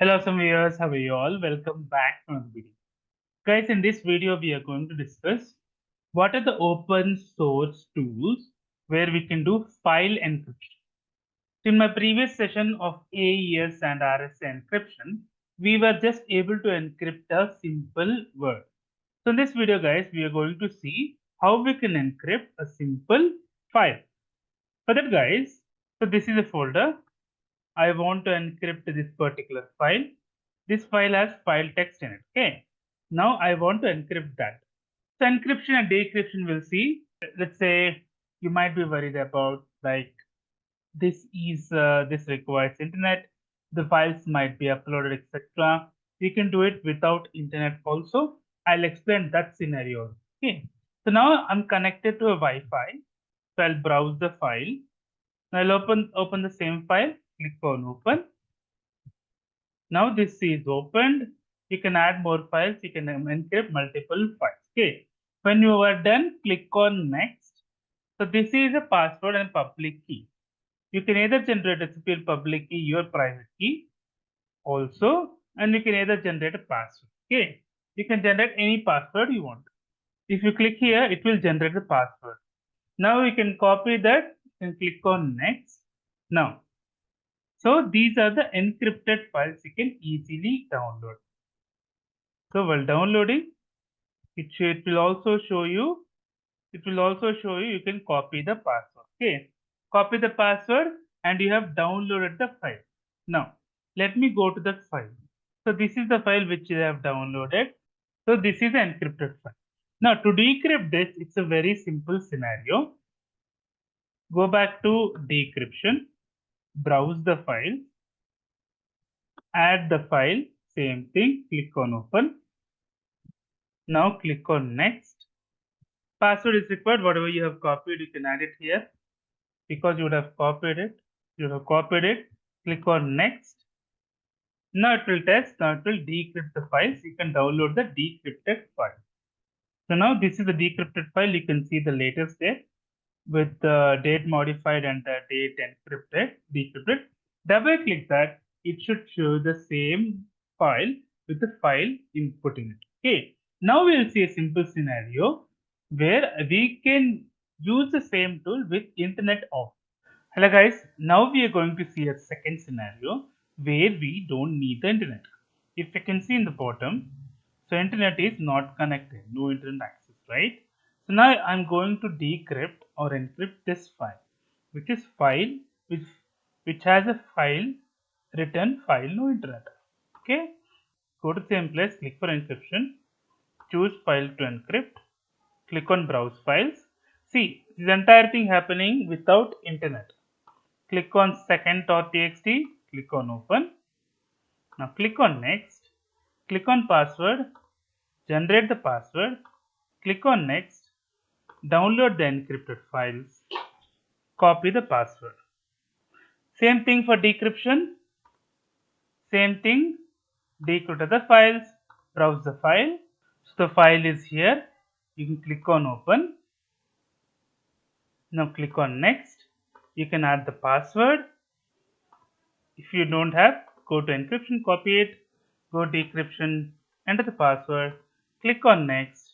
Hello, some viewers. How are you all? Welcome back to another video. Guys, in this video, we are going to discuss what are the open source tools where we can do file encryption. In my previous session of AES and RSA encryption, we were just able to encrypt a simple word. So in this video, guys, we are going to see how we can encrypt a simple file. For that, guys, so this is a folder. I want to encrypt this particular file. This file has file text in it. Okay. Now I want to encrypt that. So encryption and decryption we'll see. Let's say you might be worried about like this requires internet. The files might be uploaded, etc. You can do it without internet also. I'll explain that scenario. Okay. So now I'm connected to a Wi-Fi. So I'll browse the file. I'll open the same file. Click on open. Now this is opened. You can add more files. You can encrypt multiple files. Okay. When you are done, click on next. So this is a password and public key. You can either generate a simple public key, your private key also, and you can either generate a password. Okay. You can generate any password you want. If you click here, it will generate the password. Now you can copy that and click on next. Now, so these are the encrypted files you can easily download. So while downloading, it will also show you you can copy the password. Okay. Copy the password and you have downloaded the file. Now let me go to the file. So this is the file which I have downloaded. So this is the encrypted file. Now to decrypt this, it's a very simple scenario. Go back to decryption, browse the file, add the file, same thing, click on open. Now click on next. Password is required. Whatever you have copied, you can add it here because you would have copied it. You have copied it. Click on next. Now it will test. Now it will decrypt the files. You can download the decrypted file. So now this is the decrypted file. You can see the latest date with the date modified and the date encrypted, decrypted. Double click that. It should show the same file with the file input in it. Okay. Now we'll see a simple scenario where we can use the same tool with internet off. Hello guys, now we are going to see a second scenario where we don't need the internet. If you can see in the bottom, so internet is not connected, no internet access, right? So now I'm going to decrypt or encrypt this file, which is file which has a file written file no internet. Okay, go to same place, click for encryption, choose file to encrypt, click on browse files. See, this entire thing happening without internet. Click on second.txt, click on open. Now click on next, click on password, generate the password, click on next, download the encrypted files, copy the password. Same thing for decryption, same thing, decrypt the files, browse the file. So the file is here, you can click on open. Now click on next, you can add the password. If you don't have, go to encryption, copy it, go decryption, enter the password, click on next.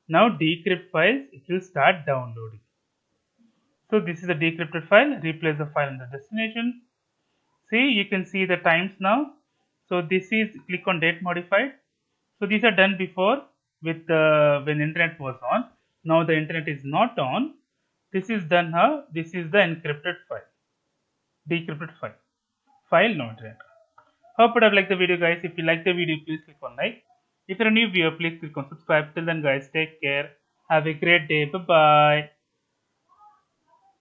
Now decrypt files, it will start downloading. So this is the decrypted file, replace the file in the destination. See, you can see the times now. So this is, click on date modified. So these are done before with when internet was on. Now the internet is not on. This is done how? This is the encrypted file, decrypted file, file no internet. Hope you have liked the video, guys. If you like the video, please click on like. If you're a new viewer, please click on subscribe. Till then, guys, take care. Have a great day. Bye bye.